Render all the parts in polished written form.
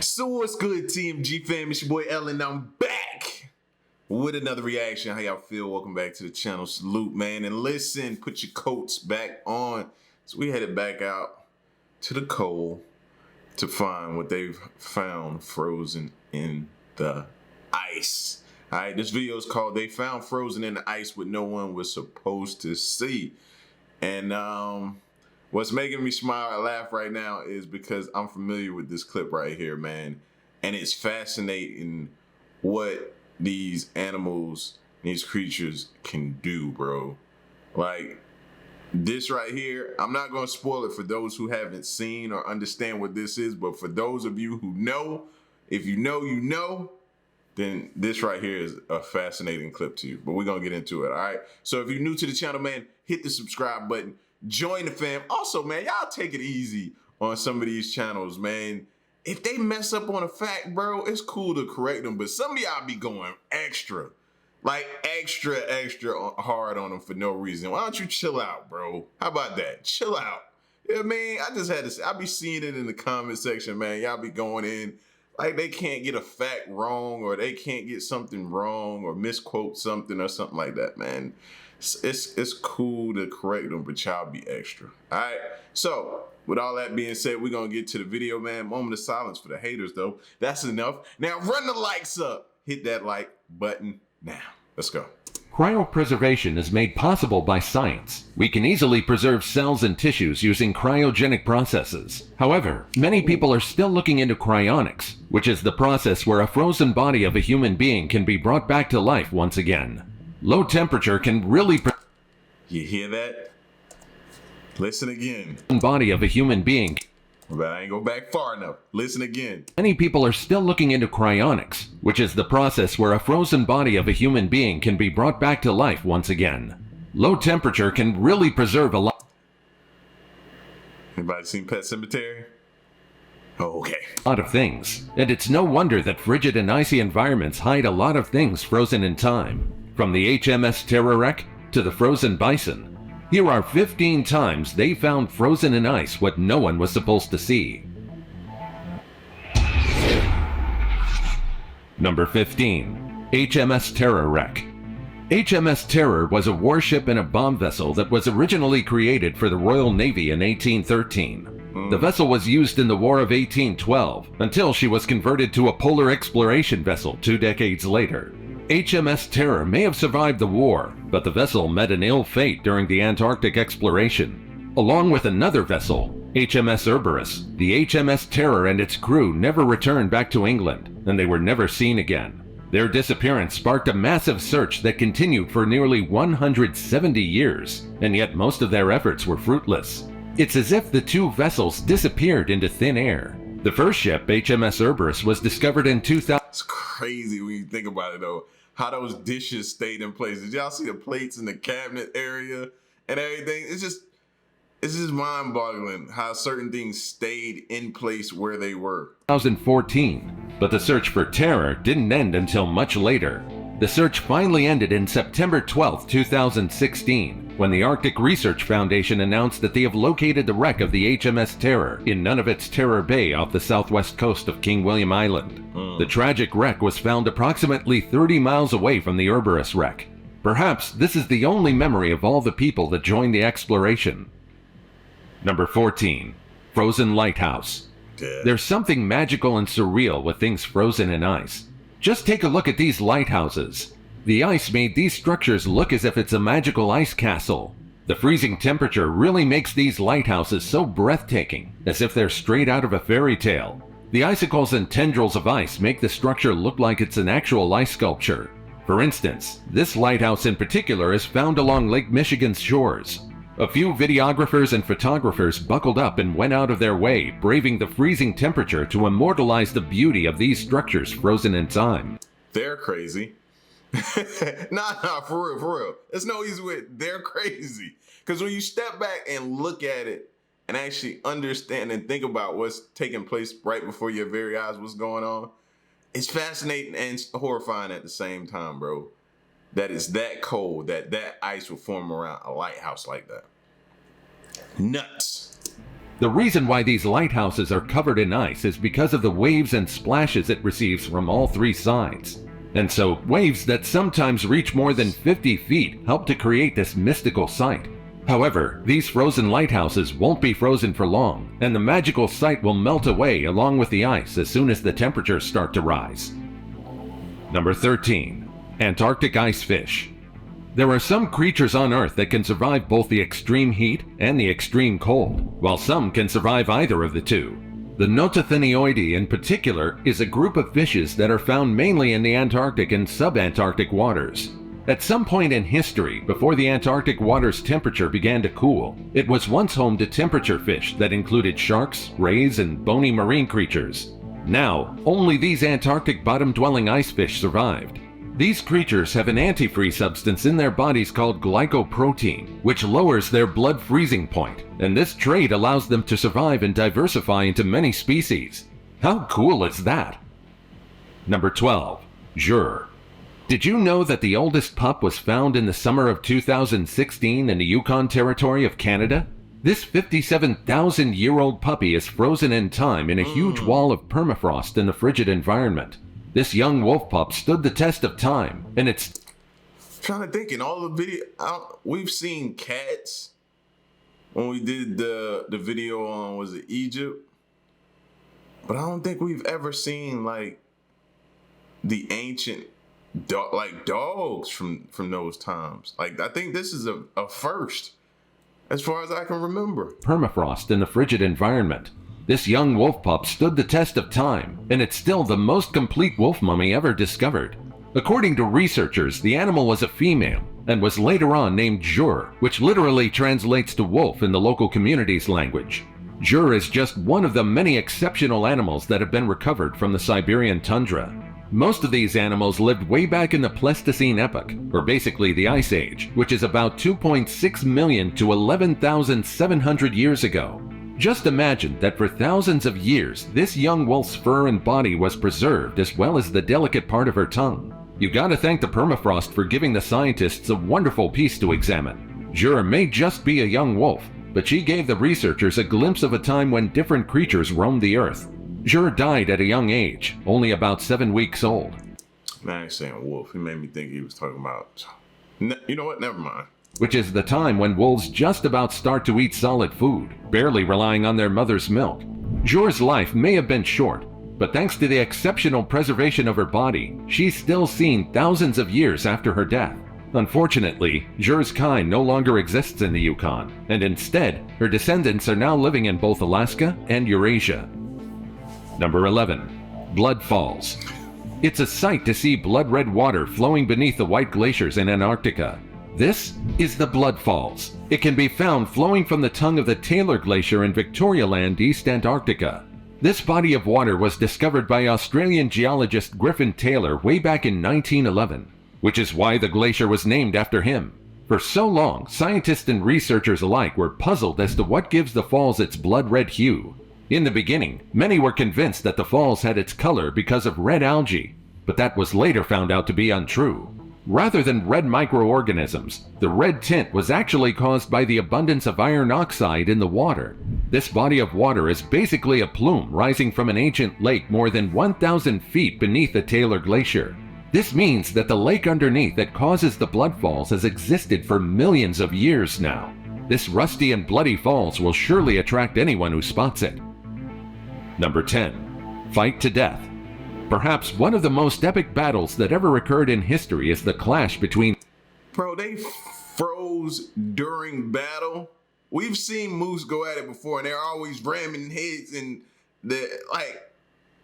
So what's good, TMG fam? It's your boy Ellen. I'm back with another reaction. How y'all feel? Welcome back to the channel. Salute, man. And listen, put your coats back on. So we headed back out to the cold to find what they've found frozen in the ice. All right, this video is called "They Found Frozen in the Ice What No One Was Supposed to See." And what's making me smile and laugh right now is because I'm familiar with this clip right here, man. And it's fascinating what these animals, these creatures can do, bro. Like, this right here, I'm not going to spoil it for those who haven't seen or understand what this is, but for those of you who know, if you know, you know, then this right here is a fascinating clip to you. But we're going to get into it, all right? So if you're new to the channel, man, hit the subscribe button. Join the fam. Also, man, y'all take it easy on some of these channels, man. If they mess up on a fact, bro, it's cool to correct them, but some of y'all be going extra hard on them for no reason. Why don't you chill out, bro? How about that? Chill out. Yeah, man, I just had to say, I be seeing it in the comment section, man. Y'all be going in like they can't get a fact wrong, or they can't get something wrong, or misquote something or something like that, man. It's cool to correct them, but y'all be extra. All right. So with all that being said, we're gonna get to the video, man. Moment of silence for the haters, though. That's enough. Now run the likes up. Hit that like button now. Let's go. Cryopreservation is made possible by science. We can easily preserve cells and tissues using cryogenic processes. However, many people are still looking into cryonics, which is the process where a frozen body of a human being can be brought back to life once again. Low temperature can really You hear that? Listen again. Body of a human being. But I ain't go back far enough. Listen again. Many people are still looking into cryonics, which is the process where a frozen body of a human being can be brought back to life once again. Low temperature can really preserve a lot. Anybody seen Pet Sematary? Oh, okay. Lot of things, and it's no wonder that frigid and icy environments hide a lot of things frozen in time. From the HMS Terror Wreck to the frozen Bison. Here are 15 times they found frozen in ice what no one was supposed to see. Number 15. HMS Terror Wreck. HMS Terror was a warship and a bomb vessel that was originally created for the Royal Navy in 1813. The vessel was used in the War of 1812 until she was converted to a polar exploration vessel 2 decades later. HMS Terror may have survived the war, but the vessel met an ill fate during the Antarctic exploration. Along with another vessel, HMS Cerberus, the HMS Terror and its crew never returned back to England, and they were never seen again. Their disappearance sparked a massive search that continued for nearly 170 years, and yet most of their efforts were fruitless. It's as if the two vessels disappeared into thin air. The first ship, HMS Cerberus, was discovered in 2000. It's crazy when you think about it, though. How those dishes stayed in place. Did y'all see the plates in the cabinet area and everything? It's just mind-boggling how certain things stayed in place where they were. 2014, but the search for Terror didn't end until much later. The search finally ended in September 12, 2016, when the Arctic Research Foundation announced that they have located the wreck of the HMS Terror in Nunavut's Terror Bay off the southwest coast of King William Island. The tragic wreck was found approximately 30 miles away from the Cerberus wreck. Perhaps this is the only memory of all the people that joined the exploration. Number 14. Frozen Lighthouse. There's something magical and surreal with things frozen in ice. Just take a look at these lighthouses. The ice made these structures look as if it's a magical ice castle. The freezing temperature really makes these lighthouses so breathtaking, as if they're straight out of a fairy tale. The icicles and tendrils of ice make the structure look like it's an actual ice sculpture. For instance, this lighthouse in particular is found along Lake Michigan's shores. A few videographers and photographers buckled up and went out of their way, braving the freezing temperature to immortalize the beauty of these structures frozen in time. They're crazy. Nah, for real. There's no easy way. They're crazy. Because when you step back and look at it and actually understand and think about what's taking place right before your very eyes, what's going on, it's fascinating and horrifying at the same time, bro. That it's that cold, that ice will form around a lighthouse like that. Nuts. The reason why these lighthouses are covered in ice is because of the waves and splashes it receives from all three sides. And so, waves that sometimes reach more than 50 feet help to create this mystical sight. However, these frozen lighthouses won't be frozen for long, and the magical sight will melt away along with the ice as soon as the temperatures start to rise. Number 13. Antarctic Ice Fish. There are some creatures on Earth that can survive both the extreme heat and the extreme cold, while some can survive either of the two. The Nototheniidae in particular is a group of fishes that are found mainly in the Antarctic and subantarctic waters. At some point in history, before the Antarctic water's temperature began to cool, it was once home to temperature fish that included sharks, rays, and bony marine creatures. Now, only these Antarctic bottom-dwelling ice fish survived. These creatures have an antifreeze substance in their bodies called glycoprotein, which lowers their blood freezing point, and this trait allows them to survive and diversify into many species. How cool is that? Number 12. Jur. Did you know that the oldest pup was found in the summer of 2016 in the Yukon Territory of Canada? This 57,000-year-old puppy is frozen in time in a huge wall of permafrost in the frigid environment. This young wolf pup stood the test of time, and it's... I'm trying to think, in all the video, we've seen cats when we did the video on, was it Egypt? But I don't think we've ever seen, like, the ancient, dogs from those times. Like, I think this is a first, as far as I can remember. Permafrost in the frigid environment. This young wolf pup stood the test of time, and it's still the most complete wolf mummy ever discovered. According to researchers, the animal was a female and was later on named Jur, which literally translates to wolf in the local community's language. Jur is just one of the many exceptional animals that have been recovered from the Siberian tundra. Most of these animals lived way back in the Pleistocene epoch, or basically the Ice Age, which is about 2.6 million to 11,700 years ago. Just imagine that for thousands of years, this young wolf's fur and body was preserved as well as the delicate part of her tongue. You gotta thank the permafrost for giving the scientists a wonderful piece to examine. Jur may just be a young wolf, but she gave the researchers a glimpse of a time when different creatures roamed the earth. Jur died at a young age, only about 7 weeks old. Man, I ain't saying wolf. He made me think he was talking about... You know what? Never mind. Which is the time when wolves just about start to eat solid food, barely relying on their mother's milk. Jur's life may have been short, but thanks to the exceptional preservation of her body, she's still seen thousands of years after her death. Unfortunately, Jur's kind no longer exists in the Yukon, and instead, her descendants are now living in both Alaska and Eurasia. Number 11. Blood Falls. It's a sight to see blood-red water flowing beneath the white glaciers in Antarctica. This is the Blood Falls. It can be found flowing from the tongue of the Taylor Glacier in Victoria Land, East Antarctica. This body of water was discovered by Australian geologist Griffin Taylor way back in 1911, which is why the glacier was named after him. For so long, scientists and researchers alike were puzzled as to what gives the falls its blood-red hue. In the beginning, many were convinced that the falls had its color because of red algae, but that was later found out to be untrue. Rather than red microorganisms, the red tint was actually caused by the abundance of iron oxide in the water. This body of water is basically a plume rising from an ancient lake more than 1,000 feet beneath the Taylor Glacier. This means that the lake underneath that causes the blood falls has existed for millions of years now. This rusty and bloody falls will surely attract anyone who spots it. Number 10. Fight to death. Perhaps one of the most epic battles that ever occurred in history is the clash between... Bro, they froze during battle. We've seen moose go at it before, and they're always ramming heads and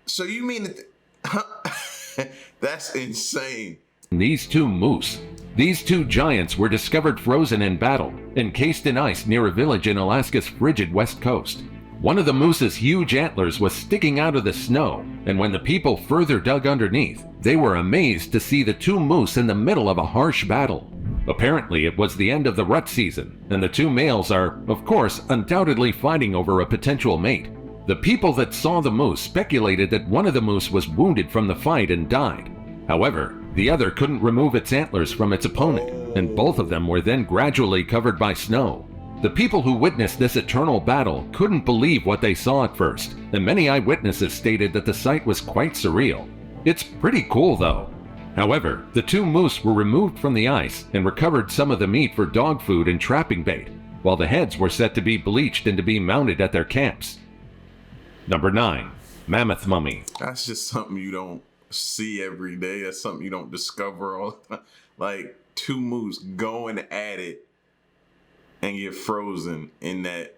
so you mean that... That's insane. These two moose. These two giants were discovered frozen in battle, encased in ice near a village in Alaska's frigid west coast. One of the moose's huge antlers was sticking out of the snow, and when the people further dug underneath, they were amazed to see the two moose in the middle of a harsh battle. Apparently, it was the end of the rut season, and the two males are, of course, undoubtedly fighting over a potential mate. The people that saw the moose speculated that one of the moose was wounded from the fight and died. However, the other couldn't remove its antlers from its opponent, and both of them were then gradually covered by snow. The people who witnessed this eternal battle couldn't believe what they saw at first, and many eyewitnesses stated that the sight was quite surreal. It's pretty cool though. However, the two moose were removed from the ice and recovered some of the meat for dog food and trapping bait, while the heads were set to be bleached and to be mounted at their camps. Number 9. Mammoth Mummy. That's just something you don't see every day. That's something you don't discover all the time. Like two moose going at it and get frozen in the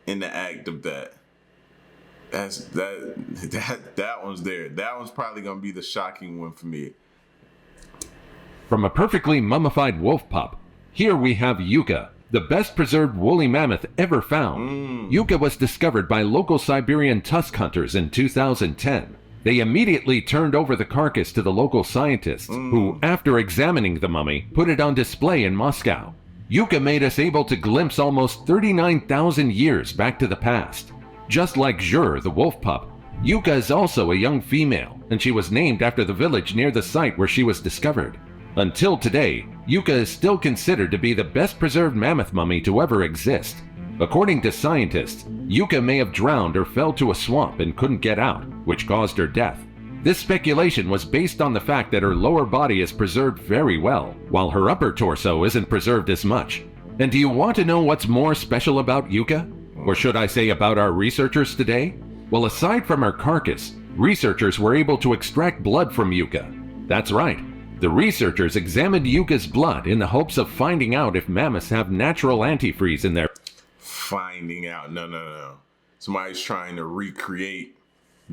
act of that. That one's there. That one's probably gonna be the shocking one for me. From a perfectly mummified wolf pup, here we have Yuka, the best preserved woolly mammoth ever found. Yuka was discovered by local Siberian tusk hunters in 2010. They immediately turned over the carcass to the local scientists, who, after examining the mummy, put it on display in Moscow. Yuka made us able to glimpse almost 39,000 years back to the past. Just like Zhur, the wolf pup, Yuka is also a young female, and she was named after the village near the site where she was discovered. Until today, Yuka is still considered to be the best preserved mammoth mummy to ever exist. According to scientists, Yuka may have drowned or fell to a swamp and couldn't get out, which caused her death. This speculation was based on the fact that her lower body is preserved very well, while her upper torso isn't preserved as much. And do you want to know what's more special about Yuka? Or should I say about our researchers today? Well, aside from her carcass, researchers were able to extract blood from Yuka. That's right. The researchers examined Yuka's blood in the hopes of finding out if mammoths have natural antifreeze in their... Finding out? No. Somebody's trying to recreate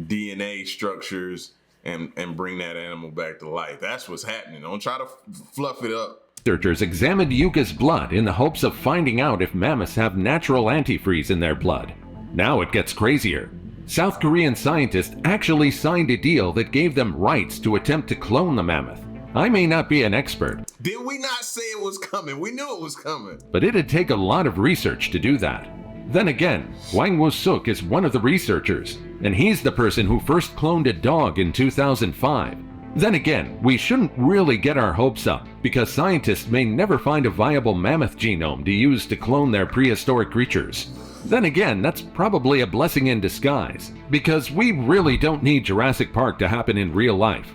DNA structures and bring that animal back to life. That's what's happening. Don't try to fluff it up. Researchers examined Yuka's blood in the hopes of finding out if mammoths have natural antifreeze in their blood. Now it gets crazier. South Korean scientists actually signed a deal that gave them rights to attempt to clone the mammoth. I may not be an expert. Did we not say it was coming? We knew it was coming. But it'd take a lot of research to do that. Then again, Hwang Woo-suk is one of the researchers, and he's the person who first cloned a dog in 2005. Then again, we shouldn't really get our hopes up, because scientists may never find a viable mammoth genome to use to clone their prehistoric creatures. Then again, that's probably a blessing in disguise, because we really don't need Jurassic Park to happen in real life.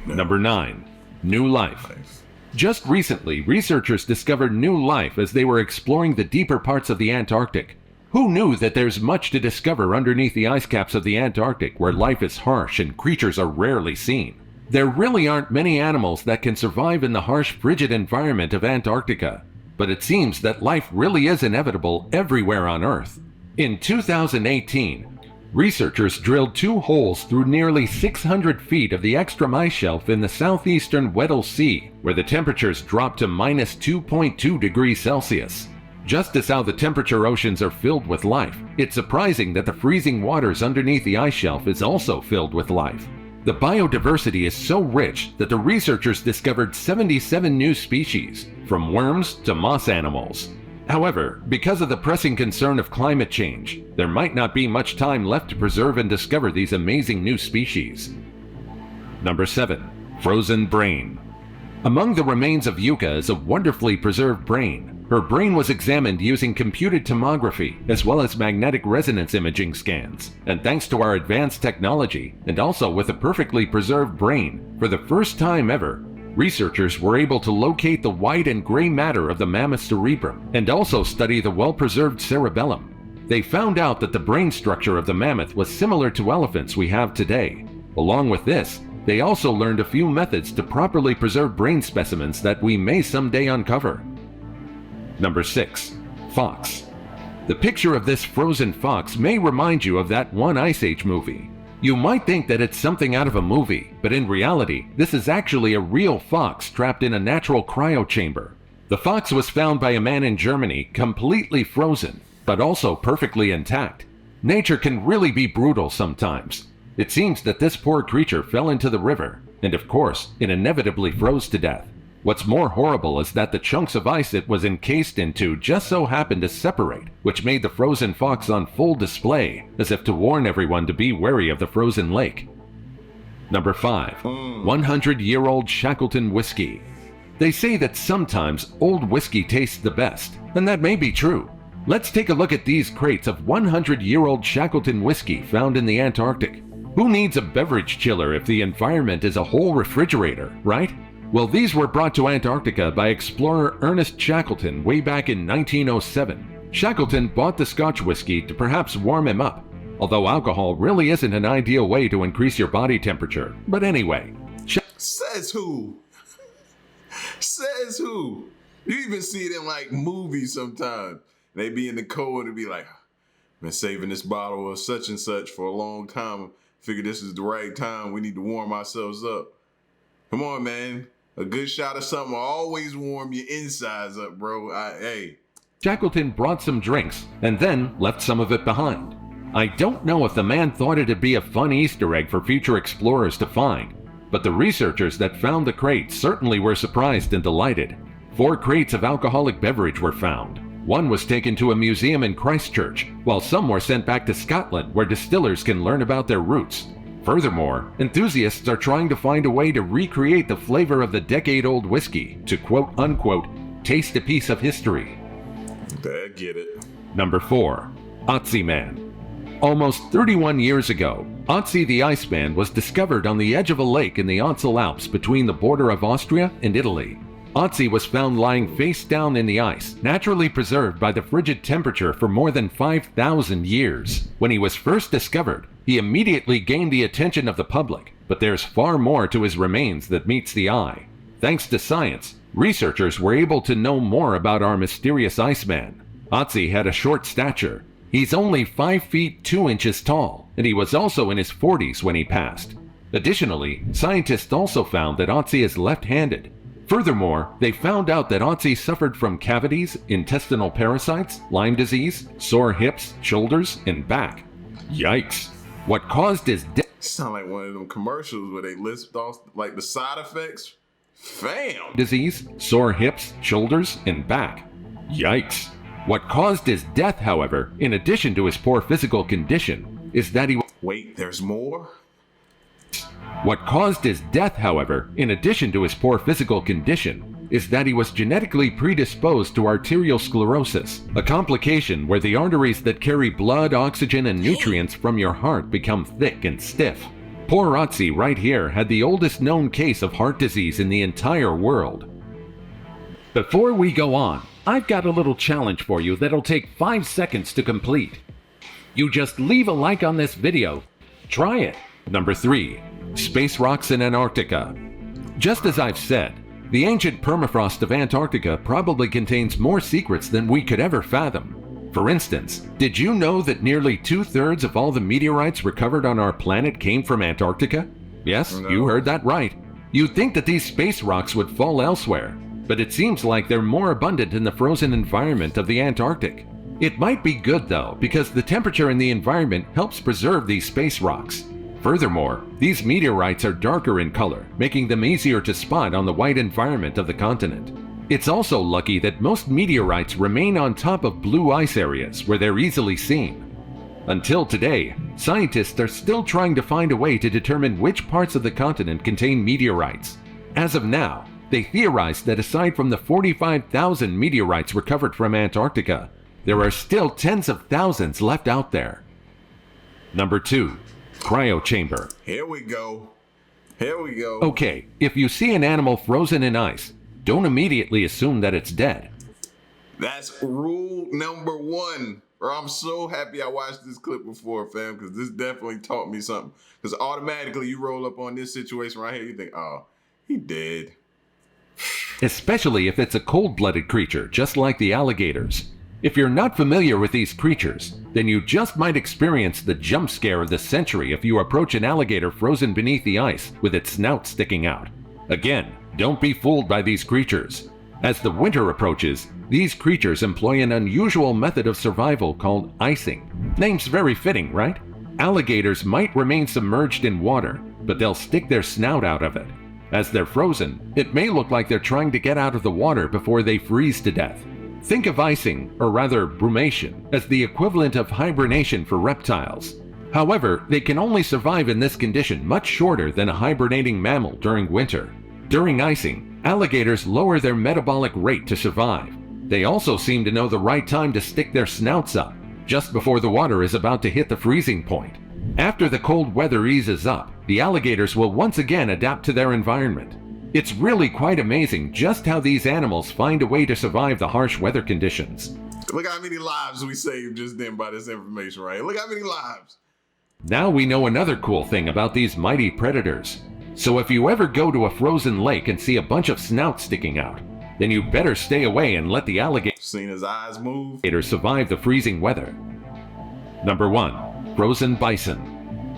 Number 9. New life. Just recently, researchers discovered new life as they were exploring the deeper parts of the Antarctic. Who knew that there's much to discover underneath the ice caps of the Antarctic, where life is harsh and creatures are rarely seen? There really aren't many animals that can survive in the harsh, frigid environment of Antarctica. But it seems that life really is inevitable everywhere on Earth. In 2018, researchers drilled 2 holes through nearly 600 feet of the extreme ice shelf in the southeastern Weddell Sea, where the temperatures dropped to minus 2.2 degrees Celsius. Just as how the temperature oceans are filled with life, it's surprising that the freezing waters underneath the ice shelf is also filled with life. The biodiversity is so rich that the researchers discovered 77 new species, from worms to moss animals. However, because of the pressing concern of climate change, there might not be much time left to preserve and discover these amazing new species. Number 7. Frozen brain. Among the remains of Yuka is a wonderfully preserved brain. Her brain was examined using computed tomography as well as magnetic resonance imaging scans, and thanks to our advanced technology, and also with a perfectly preserved brain, for the first time ever, researchers were able to locate the white and gray matter of the mammoth cerebrum and also study the well-preserved cerebellum. They found out that the brain structure of the mammoth was similar to elephants we have today. Along with this, they also learned a few methods to properly preserve brain specimens that we may someday uncover. Number 6. Fox. The picture of this frozen fox may remind you of that one Ice Age movie. You might think that it's something out of a movie, but in reality, this is actually a real fox trapped in a natural cryo chamber. The fox was found by a man in Germany completely frozen, but also perfectly intact. Nature can really be brutal sometimes. It seems that this poor creature fell into the river, and of course, it inevitably froze to death. What's more horrible is that the chunks of ice it was encased into just so happened to separate, which made the frozen fox on full display, as if to warn everyone to be wary of the frozen lake. Number 5. 100-year-old Shackleton Whiskey. They say that sometimes old whiskey tastes the best, and that may be true. Let's take a look at these crates of 100-year-old Shackleton whiskey found in the Antarctic. Who needs a beverage chiller if the environment is a whole refrigerator, right? Well, these were brought to Antarctica by explorer Ernest Shackleton way back in 1907. Shackleton bought the Scotch whiskey to perhaps warm him up, although alcohol really isn't an ideal way to increase your body temperature. But anyway. Says who? Says who? You even see it in like movies sometimes. They be in the cold and be like, been saving this bottle of such and such for a long time. Figure this is the right time. We need to warm ourselves up. Come on, man. A good shot of something will always warm your insides up, bro. Hey. Shackleton brought some drinks and then left some of it behind. I don't know if the man thought it'd be a fun Easter egg for future explorers to find, but the researchers that found the crate certainly were surprised and delighted. 4 crates of alcoholic beverage were found. One was taken to a museum in Christchurch, while some were sent back to Scotland where distillers can learn about their roots. Furthermore, enthusiasts are trying to find a way to recreate the flavor of the decade-old whiskey to quote-unquote taste a piece of history. I get it. Number 4. Otzi Man. Almost 31 years ago, Otzi the Iceman was discovered on the edge of a lake in the Otzi Alps between the border of Austria and Italy. Otzi was found lying face down in the ice, naturally preserved by the frigid temperature for more than 5,000 years. When he was first discovered, he immediately gained the attention of the public, but there's far more to his remains that meets the eye. Thanks to science, researchers were able to know more about our mysterious Iceman. Otzi had a short stature. He's only 5 feet 2 inches tall, and he was also in his 40s when he passed. Additionally, scientists also found that Otzi is left-handed. Furthermore, they found out that Otzi suffered from cavities, intestinal parasites, Lyme disease, sore hips, shoulders, and back. Yikes. What caused his death? Sound like one of them commercials where they list off like the side effects. Fam. Disease, sore hips, shoulders, and back. Yikes. What caused his death, however, in addition to his poor physical condition, is that he... Wait, there's more? What caused his death, however, in addition to his poor physical condition, is that he was genetically predisposed to arterial sclerosis, a complication where the arteries that carry blood, oxygen, and nutrients from your heart become thick and stiff. Poor Otzi right here had the oldest known case of heart disease in the entire world. Before we go on, I've got a little challenge for you that'll take 5 seconds to complete. You just leave a like on this video. Try it. Number 3. Space rocks in Antarctica. Just as I've said, the ancient permafrost of Antarctica probably contains more secrets than we could ever fathom. For instance, did you know that nearly 2/3 of all the meteorites recovered on our planet came from Antarctica? Yes, you heard that right. You'd think that these space rocks would fall elsewhere, but it seems like they're more abundant in the frozen environment of the Antarctic. It might be good though, because the temperature in the environment helps preserve these space rocks. Furthermore, these meteorites are darker in color, making them easier to spot on the white environment of the continent. It's also lucky that most meteorites remain on top of blue ice areas where they're easily seen. Until today, scientists are still trying to find a way to determine which parts of the continent contain meteorites. As of now, they theorize that aside from the 45,000 meteorites recovered from Antarctica, there are still tens of thousands left out there. Number 2. Cryo Chamber. Here we go. Here we go. Okay, if you see an animal frozen in ice, don't immediately assume that it's dead. That's rule number 1. Bro, I'm so happy I watched this clip before, fam, because this definitely taught me something. Because automatically you roll up on this situation right here, you think, oh, he dead. Especially if it's a cold-blooded creature, just like the alligators. If you're not familiar with these creatures, then you just might experience the jump scare of the century if you approach an alligator frozen beneath the ice with its snout sticking out. Again, don't be fooled by these creatures. As the winter approaches, these creatures employ an unusual method of survival called icing. Name's very fitting, right? Alligators might remain submerged in water, but they'll stick their snout out of it. As they're frozen, it may look like they're trying to get out of the water before they freeze to death. Think of icing, or rather brumation, as the equivalent of hibernation for reptiles. However, they can only survive in this condition much shorter than a hibernating mammal during winter. During icing, alligators lower their metabolic rate to survive. They also seem to know the right time to stick their snouts up, just before the water is about to hit the freezing point. After the cold weather eases up, the alligators will once again adapt to their environment. It's really quite amazing just how these animals find a way to survive the harsh weather conditions. Look how many lives we saved just then by this information, right? Look how many lives. Now we know another cool thing about these mighty predators. So if you ever go to a frozen lake and see a bunch of snouts sticking out, then you better stay away and let the alligator Seen his eyes move. survive the freezing weather. Number 1. Frozen bison.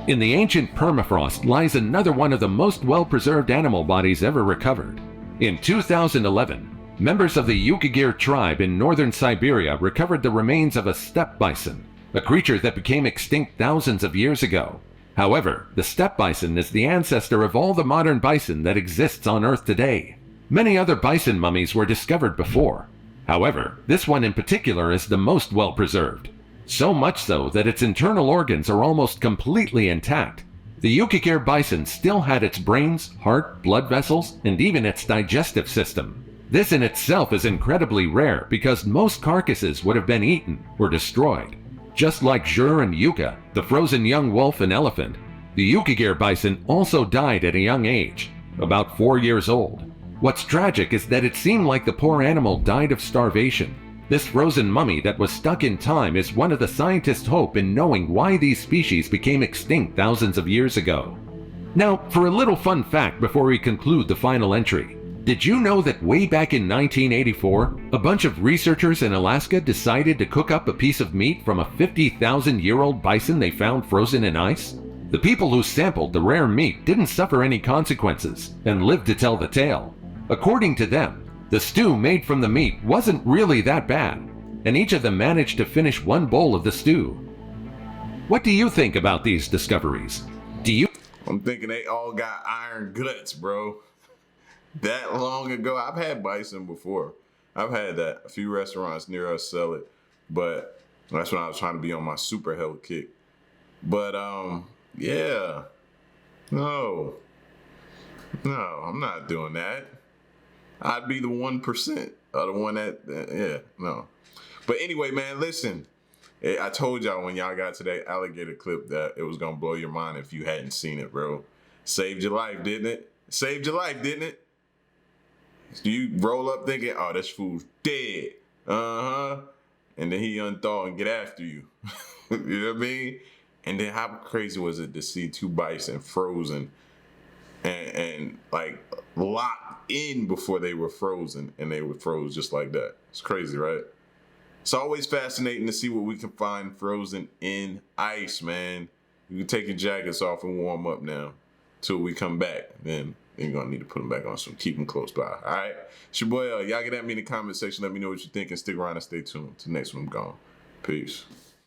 In the ancient permafrost lies another one of the most well-preserved animal bodies ever recovered. In 2011, members of the Yukagir tribe in northern Siberia recovered the remains of a steppe bison, a creature that became extinct thousands of years ago. However, the steppe bison is the ancestor of all the modern bison that exists on Earth today. Many other bison mummies were discovered before. However, this one in particular is the most well preserved. So much so that its internal organs are almost completely intact. The Yukagir bison still had its brains, heart, blood vessels, and even its digestive system. This in itself is incredibly rare because most carcasses would have been eaten or destroyed. Just like Jur and Yuka, the frozen young wolf and elephant, the Yukagir bison also died at a young age, about 4 years old. What's tragic is that it seemed like the poor animal died of starvation. This frozen mummy that was stuck in time is one of the scientists' hope in knowing why these species became extinct thousands of years ago. Now, for a little fun fact before we conclude the final entry. Did you know that way back in 1984, a bunch of researchers in Alaska decided to cook up a piece of meat from a 50,000-year-old bison they found frozen in ice? The people who sampled the rare meat didn't suffer any consequences and lived to tell the tale. According to them, the stew made from the meat wasn't really that bad, and each of them managed to finish one bowl of the stew. What do you think about these discoveries? I'm thinking they all got iron guts, bro. That long ago, I've had bison before. I've had that. A few restaurants near us sell it, but that's when I was trying to be on my super health kick. But yeah, no, I'm not doing that. I'd be the 1% or the one that, yeah, no. But anyway, man, listen. I told y'all when y'all got to that alligator clip that it was gonna blow your mind if you hadn't seen it, bro. Saved your life, didn't it? Saved your life, didn't it? You roll up thinking, oh, this fool's dead. Uh-huh. And then he unthaw and get after you. You know what I mean? And then how crazy was it to see two bison frozen and like locked in before they were frozen, and they were froze just like that. It's crazy, right? It's always fascinating to see what we can find frozen in ice, man. You can take your jackets off and warm up now till we come back. Then you're gonna need to put them back on, so keep them close by. All right, it's your boy. Y'all get at me in the comment section. Let me know what you think, and stick around and stay tuned. Till next one, I'm gone. Peace.